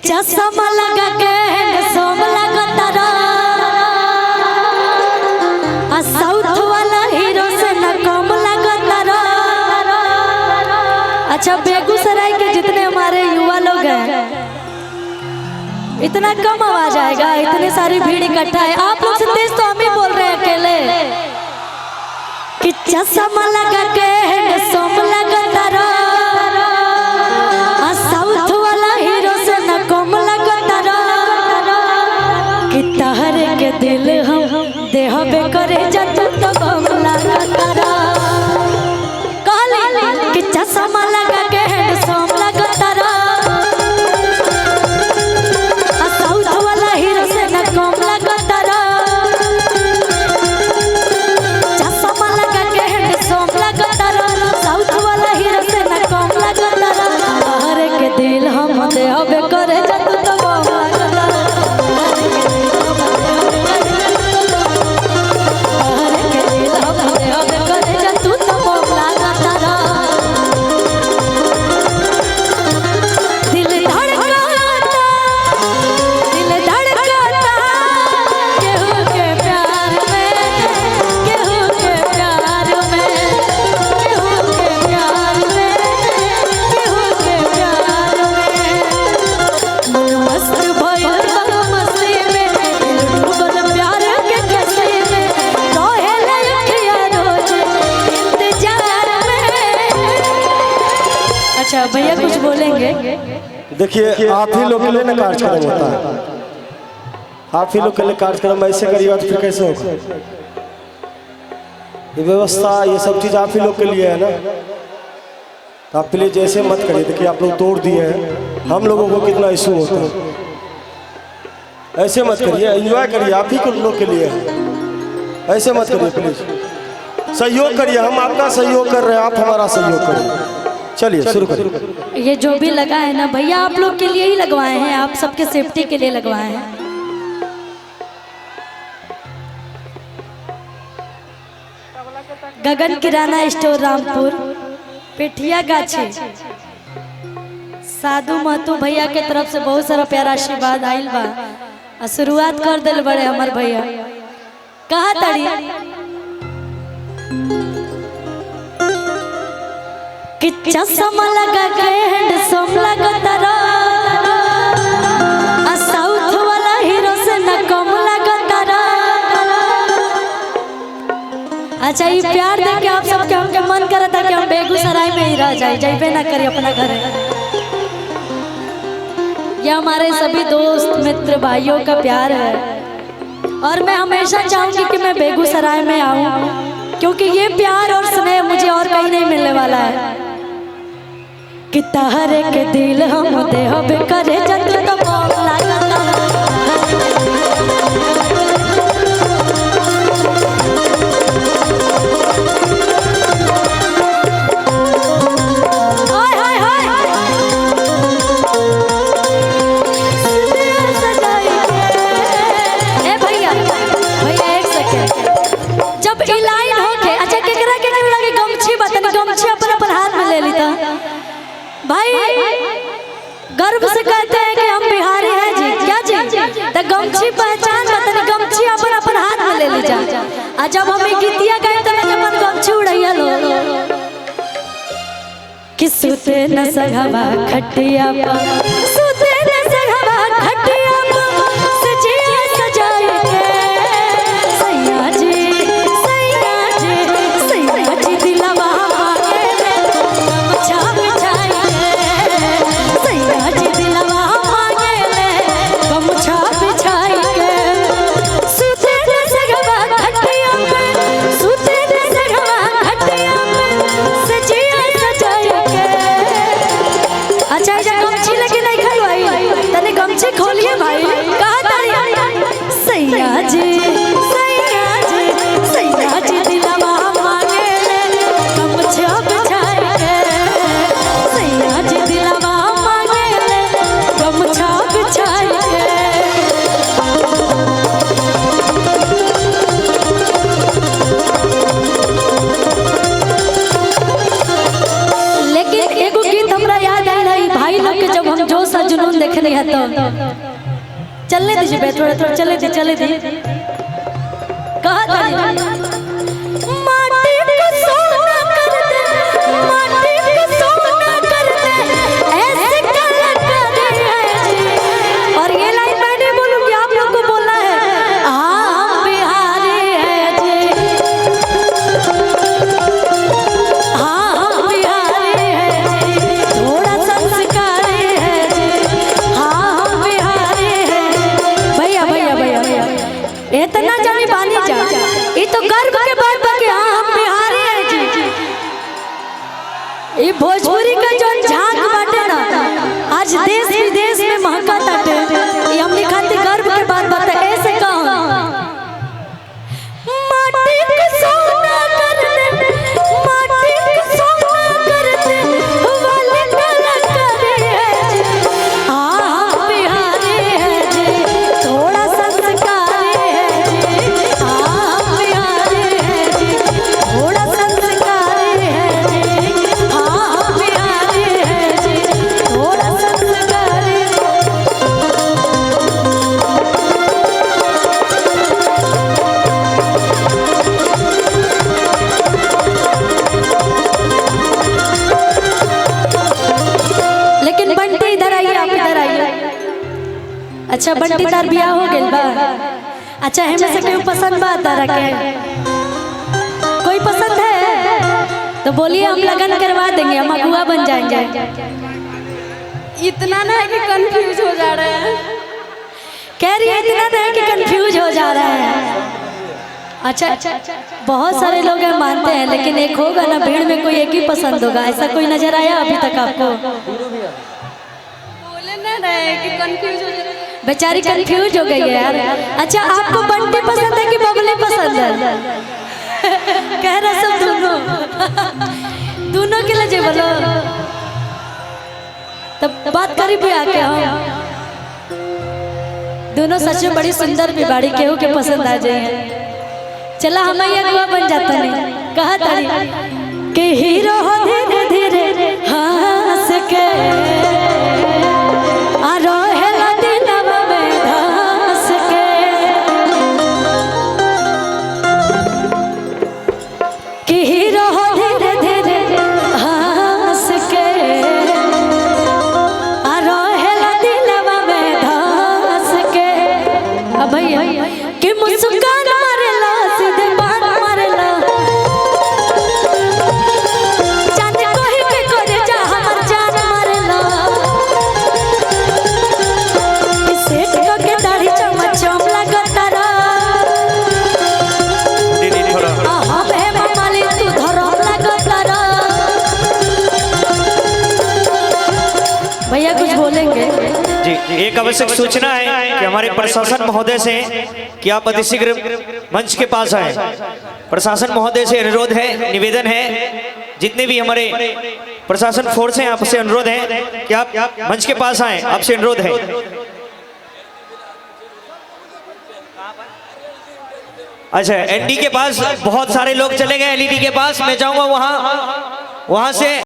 चश्मा लगा के सोम लगता साउथ वाला हीरो से न कम लगता। अच्छा, बेगूसराय के जितने हमारे युवा लोग हैं इतना कम आवाज आएगा, इतनी सारी भीड़ इकट्ठा है। आप लोग से तेज तो हम ही बोल रहे हैं अकेले कि चश्मा लगा के सोम लगता साउथ वाला हीरो से न कम लगता कि तहरे के दिल हम देहबे करे जत तो कम लगता। कहले कि चश्मा लगा के सोम लगता साउथ वाला हीरो से न कम लगता। चश्मा लगा के सोम लगता साउथ वाला हीरो से न कम लगता। तहरे के दिल हम देहबे करे जत तो कम लगता। अच्छा भैया कुछ बोलेंगे? देखिए, आप ही लोग के लिए ना कार्यक्रम होता है, आप ही लोग के लिए कार्यक्रम ऐसे करिएगा तो फिर कैसे होगा? ये व्यवस्था ये सब चीज़ आप ही लोग के लिए है ना, तो आप प्लीज ऐसे मत करिए। देखिए, आप लोग तोड़ दिए हैं, हम लोगों को कितना इशू होता है। ऐसे मत करिए, एंजॉय करिए, आप ही लोग के लिए है। ऐसे मत करिए, प्लीज सहयोग करिए। हम आपका सहयोग कर रहे हैं, आप हमारा सहयोग करिए। चलिए शुरू करिए। ये जो भी लगा है ना भैया, आप लोग के लिए ही लगवाए हैं, आप सबके सेफ्टी के लिए लगवाए हैं। गगन किराना स्टोर रामपुर पेठिया गाछी साधु महतो भैया के तरफ से बहुत सारा प्यारा आशीर्वाद आइल बा। शुरुआत कर दिल बड़े हमार भैया कहा तड़ी कि चश्मा लगा के हैंडसम लगता साउथ वाला हीरो से न कम लगता। अच्छा, ये प्यार दे के आप सबके हमके मन करे था कि हम बेगूसराय में ही रह जाए, जाइबे ना करिए अपना घर। ये हमारे सभी दोस्त मित्र भाइयों का प्यार है और मैं हमेशा चाहूंगी कि मैं बेगूसराय में आऊं, क्योंकि ये प्यार और स्नेह मुझे और कहीं नहीं मिलने वाला है। कि तहरे के दिल हम देहबे करे जत तो कम लगता। भाई गर्व से कहते हैं कि हम बिहारी हैं जी, क्या जी? तो गमछी पहचान बतानी, गमछी अपन अपन हाथ में ले लीजा। आ जब हम गीतिया गए तो मैंने अपन गमछी उड़ैया लो कि सुते न सघवा खटिया पा, सुते न सघवा खटिया पा सजिया सजाए के सैया जी, सैया जी, सैया जी दिलवा मांगे ले गमछा बिछाए के सैया जी दिलवा मांगे ले गमछा बिछाए के सुते न सघवा खटिया पे, सुते न सघवा खटिया पे सजिया सजाए के। अच्छा, गमछी लगे नहीं खलवाई तने गमछी खोलिए भाई, कहा तारी सैया जी, सैया जी, सैया जी दिलवा मांगे ले गमछा बिछाए के सैया जी दिलवा मांगे ले गमछा बिछाए के। लेकिन एगो गीत हमरा याद आइल है भाई लोग के, जब हम जोश जुनून फिल्म देखनी है तो चलने दीजिए बे, थोड़ा थोड़ा चले दी कहा माटी को सोना कर दे, माटी को सोना कर दे, ऐसे कलाकार है जी। और ये लाइन मैं नहीं बोलूंगी, आप लोग को बोलना है। हम बिहारी है जी, हम बिहारी है जी, थोड़ा संस्कारी है जी, हम बिहारी है। भैया भैया भैया इतना जानी बानी जा, ये तो गर्व के बात है कि हाँ हम बिहारी हैं जी। ये भोजपुरी का जो झांक बाटे ना आज देश विदेश में महका ताटे, ये हमने खातिर गर्व के बात बता। ऐसे कहो माटी को सोना कर दे, माटी को सोना कर दे, वाले कलाकार है जी। हाँ हम बिहारी है जी, थोड़ा संस्कारी है जी। हाँ हम बिहारी है जी, थोड़ा संस्कारी है जी। हाँ हम बिहारी है जी, थोड़ा संस्कारी। लेकिन बंटी इधर आइए, आप इधर आइए। अच्छा बंटी तार बियाह हो गेल बा? अच्छा हमें से कोई पसंद बा तारा के? कोई पसंद है तो बोलिए, हम लगन करवा देंगे, हम अगुआ बन जाएंगे। इतना ना है कि कंफ्यूज हो जा रहे हैं। कह रही है इतना ना है कि कंफ्यूज हो जा रहा है। अच्छा बहुत सारे लोग हैं मानते हैं, लेकिन एक होगा ना भीड़ में कोई एक ही पसंद होगा। ऐसा कोई नजर आया अभी तक आपको? बोले ना रहे कि कंफ्यूज हो जा रहे हैं। बेचारी कंफ्यूज हो गई है यार। अच्छा आपको बंटी पसंद है कि बबली पसंद है? कह रहा सब दोनों दोनों के लिए बोलो, तब बात करी भी आके हम दोनों सच में बड़ी सुंदर भी बाड़ी, केहू के पसंद आ जाए। चला हम अगुआ बन जाता नहीं। कहा तारी कि हीरो हो धीरे धीरे हंस के आ रोहेला दिलवा में धंस के, कि हीरो हो धीरे धीरे हंस के आ रोहेला दिलवा में धंस के। अब भैया कि मुस्कान मारेला सीधे बात मारेला, जान कोही के करे जा हमर जान मारेला। सेठ को के दाढ़ी चमचम लगतारा, हम है माली तू धरम लगतारा। भैया कुछ बोलेंगे? जी एक आवश्यक सूचना है कि हमारे प्रशासन महोदय से कि आप अतिशीघ्र मंच के पास आए। प्रशासन महोदय से अनुरोध है, निवेदन है, जितने भी हमारे प्रशासन फोर्स हैं आपसे अनुरोध है कि आप मंच के पास आए, आपसे अनुरोध है। अच्छा एनडी के पास बहुत सारे लोग चले गए, एलईडी के पास मैं जाऊंगा वहां से